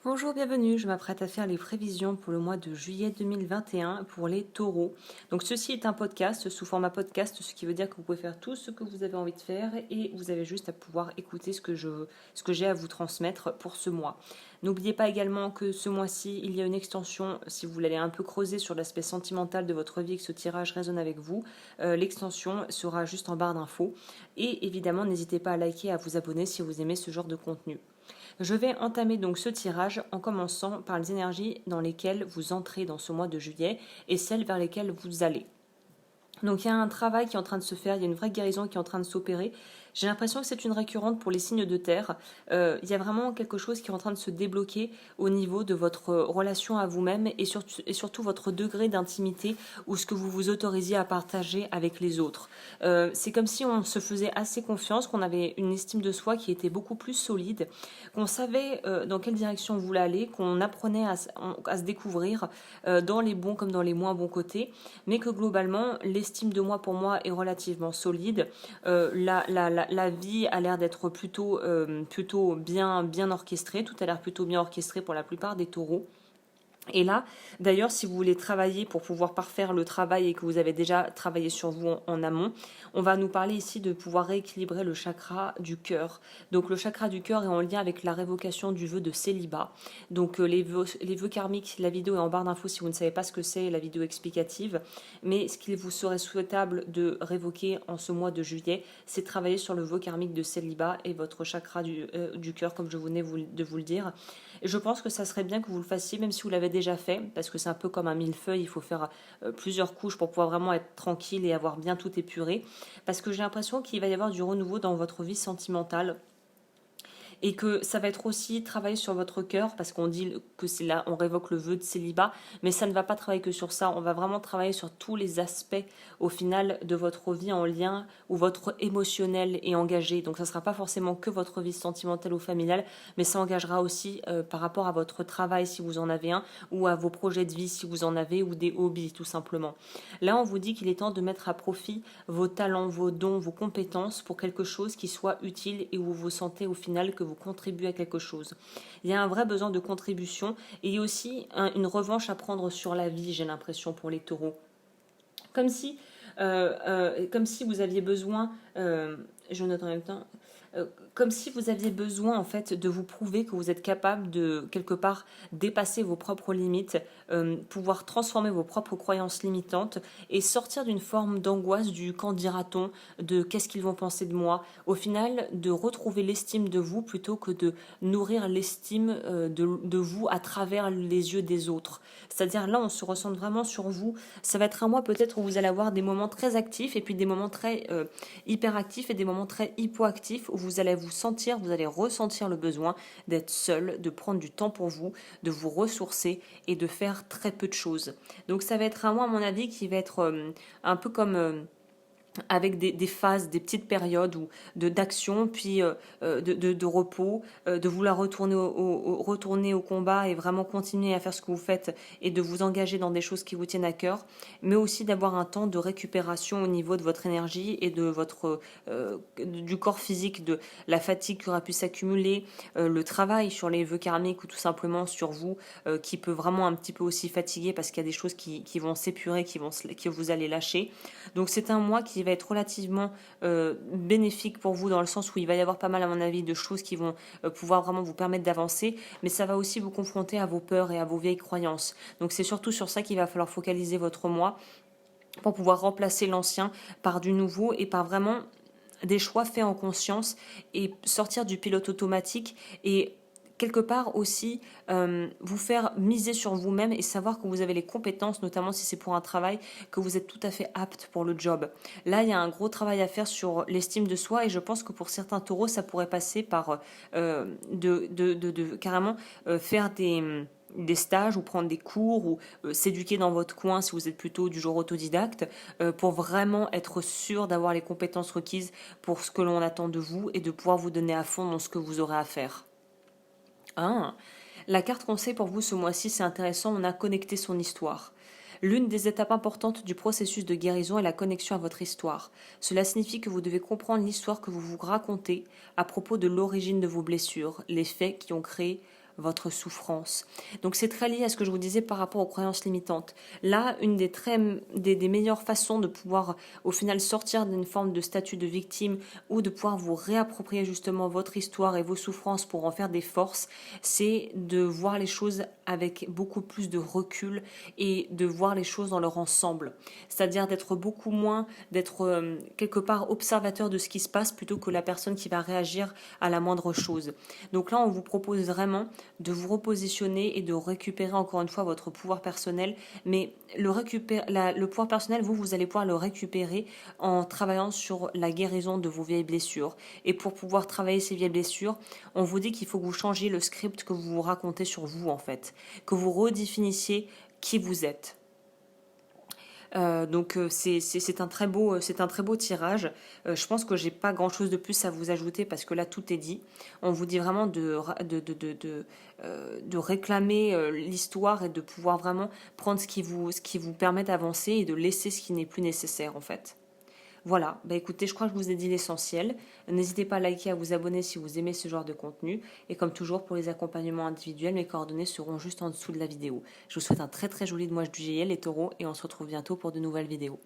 Bonjour, bienvenue. Je m'apprête à faire les prévisions pour le mois de juillet 2021 pour les taureaux. Donc ceci est un podcast sous format podcast, ce qui veut dire que vous pouvez faire tout ce que vous avez envie de faire et vous avez juste à pouvoir écouter ce que j'ai à vous transmettre pour ce mois. N'oubliez pas également que ce mois-ci, il y a une extension, si vous voulez aller un peu creuser sur l'aspect sentimental de votre vie et que ce tirage résonne avec vous, l'extension sera juste en barre d'infos. Et évidemment, n'hésitez pas à liker et à vous abonner si vous aimez ce genre de contenu. Je vais entamer donc ce tirage en commençant par les énergies dans lesquelles vous entrez dans ce mois de juillet et celles vers lesquelles vous allez. Donc il y a un travail qui est en train de se faire, il y a une vraie guérison qui est en train de s'opérer. J'ai l'impression que c'est une récurrente pour les signes de terre. Il y a vraiment quelque chose qui est en train de se débloquer au niveau de votre relation à vous-même et surtout votre degré d'intimité ou ce que vous vous autorisiez à partager avec les autres. C'est comme si on se faisait assez confiance, qu'on avait une estime de soi qui était beaucoup plus solide, qu'on savait dans quelle direction on voulait aller, qu'on apprenait à se découvrir dans les bons comme dans les moins bons côtés, mais que globalement l'estime de moi pour moi est relativement solide. La vie a l'air d'être plutôt bien orchestrée, tout a l'air plutôt bien orchestré pour la plupart des taureaux. Et là, d'ailleurs, si vous voulez travailler pour pouvoir parfaire le travail et que vous avez déjà travaillé sur vous en amont, on va nous parler ici de pouvoir rééquilibrer le chakra du cœur. Donc le chakra du cœur est en lien avec la révocation du vœu de célibat. Donc les vœux karmiques, la vidéo est en barre d'infos si vous ne savez pas ce que c'est, la vidéo explicative. Mais ce qu'il vous serait souhaitable de révoquer en ce mois de juillet, c'est travailler sur le vœu karmique de célibat et votre chakra du cœur, comme je venais de vous le dire. Et je pense que ça serait bien que vous le fassiez, même si vous l'avez déjà fait, parce que c'est un peu comme un millefeuille, il faut faire plusieurs couches pour pouvoir vraiment être tranquille et avoir bien tout épuré. Parce que j'ai l'impression qu'il va y avoir du renouveau dans votre vie sentimentale et que ça va être aussi travailler sur votre cœur parce qu'on dit que c'est là, on révoque le vœu de célibat, mais ça ne va pas travailler que sur ça, on va vraiment travailler sur tous les aspects au final de votre vie en lien où votre émotionnel est engagé. Donc ça ne sera pas forcément que votre vie sentimentale ou familiale, mais ça engagera aussi par rapport à votre travail si vous en avez un, ou à vos projets de vie si vous en avez, ou des hobbies tout simplement. Là on vous dit qu'il est temps de mettre à profit vos talents, vos dons, vos compétences pour quelque chose qui soit utile et où vous vous sentez au final que vous contribuez à quelque chose. Il y a un vrai besoin de contribution et il y a aussi une revanche à prendre sur la vie, j'ai l'impression, pour les taureaux. Comme si, comme si vous aviez besoin, je note en même temps, comme si vous aviez besoin en fait de vous prouver que vous êtes capable de quelque part dépasser vos propres limites, pouvoir transformer vos propres croyances limitantes et sortir d'une forme d'angoisse du qu'en dira-t-on, de qu'est-ce qu'ils vont penser de moi, au final de retrouver l'estime de vous plutôt que de nourrir l'estime de vous à travers les yeux des autres. C'est-à-dire là on se ressent vraiment sur vous, ça va être un mois peut-être où vous allez avoir des moments très actifs et puis des moments très hyperactifs et des moments très hypoactifs où vous allez vous sentir, vous allez ressentir le besoin d'être seul, de prendre du temps pour vous, de vous ressourcer et de faire très peu de choses. Donc ça va être un mois à mon avis qui va être un peu comme avec des phases, des petites périodes d'action, puis de repos, de vouloir retourner au combat et vraiment continuer à faire ce que vous faites et de vous engager dans des choses qui vous tiennent à cœur, mais aussi d'avoir un temps de récupération au niveau de votre énergie et de du corps physique, de la fatigue qui aura pu s'accumuler, le travail sur les vœux karmiques ou tout simplement sur vous, qui peut vraiment un petit peu aussi fatiguer parce qu'il y a des choses qui vont s'épurer, que vous allez lâcher. Donc c'est un mois qui va être relativement bénéfique pour vous dans le sens où il va y avoir pas mal à mon avis de choses qui vont pouvoir vraiment vous permettre d'avancer, mais ça va aussi vous confronter à vos peurs et à vos vieilles croyances. Donc c'est surtout sur ça qu'il va falloir focaliser votre mois pour pouvoir remplacer l'ancien par du nouveau et par vraiment des choix faits en conscience et sortir du pilote automatique et quelque part aussi vous faire miser sur vous-même et savoir que vous avez les compétences, notamment si c'est pour un travail, que vous êtes tout à fait apte pour le job. Là, il y a un gros travail à faire sur l'estime de soi et je pense que pour certains taureaux, ça pourrait passer par carrément faire des stages ou prendre des cours ou s'éduquer dans votre coin si vous êtes plutôt du genre autodidacte pour vraiment être sûr d'avoir les compétences requises pour ce que l'on attend de vous et de pouvoir vous donner à fond dans ce que vous aurez à faire. Ah, la carte conseil pour vous ce mois-ci, c'est intéressant, on a connecté son histoire. L'une des étapes importantes du processus de guérison est la connexion à votre histoire. Cela signifie que vous devez comprendre l'histoire que vous vous racontez à propos de l'origine de vos blessures, les faits qui ont créé votre souffrance. Donc c'est très lié à ce que je vous disais par rapport aux croyances limitantes. Là, une des meilleures façons de pouvoir au final sortir d'une forme de statut de victime ou de pouvoir vous réapproprier justement votre histoire et vos souffrances pour en faire des forces, c'est de voir les choses avec beaucoup plus de recul et de voir les choses dans leur ensemble. C'est-à-dire d'être beaucoup moins, d'être quelque part observateur de ce qui se passe plutôt que la personne qui va réagir à la moindre chose. Donc là, on vous propose vraiment de vous repositionner et de récupérer encore une fois votre pouvoir personnel. Mais le pouvoir personnel, vous allez pouvoir le récupérer en travaillant sur la guérison de vos vieilles blessures. Et pour pouvoir travailler ces vieilles blessures, on vous dit qu'il faut que vous changiez le script que vous vous racontez sur vous en fait. Que vous redéfinissiez qui vous êtes. Donc c'est un très beau tirage. Je pense que j'ai pas grand chose de plus à vous ajouter parce que là tout est dit. On vous dit vraiment de réclamer l'histoire et de pouvoir vraiment prendre ce qui vous permet d'avancer et de laisser ce qui n'est plus nécessaire en fait. Voilà, bah écoutez, je crois que je vous ai dit l'essentiel. N'hésitez pas à liker, à vous abonner si vous aimez ce genre de contenu. Et comme toujours, pour les accompagnements individuels, mes coordonnées seront juste en dessous de la vidéo. Je vous souhaite un très très joli mois du JL, les taureaux, et on se retrouve bientôt pour de nouvelles vidéos.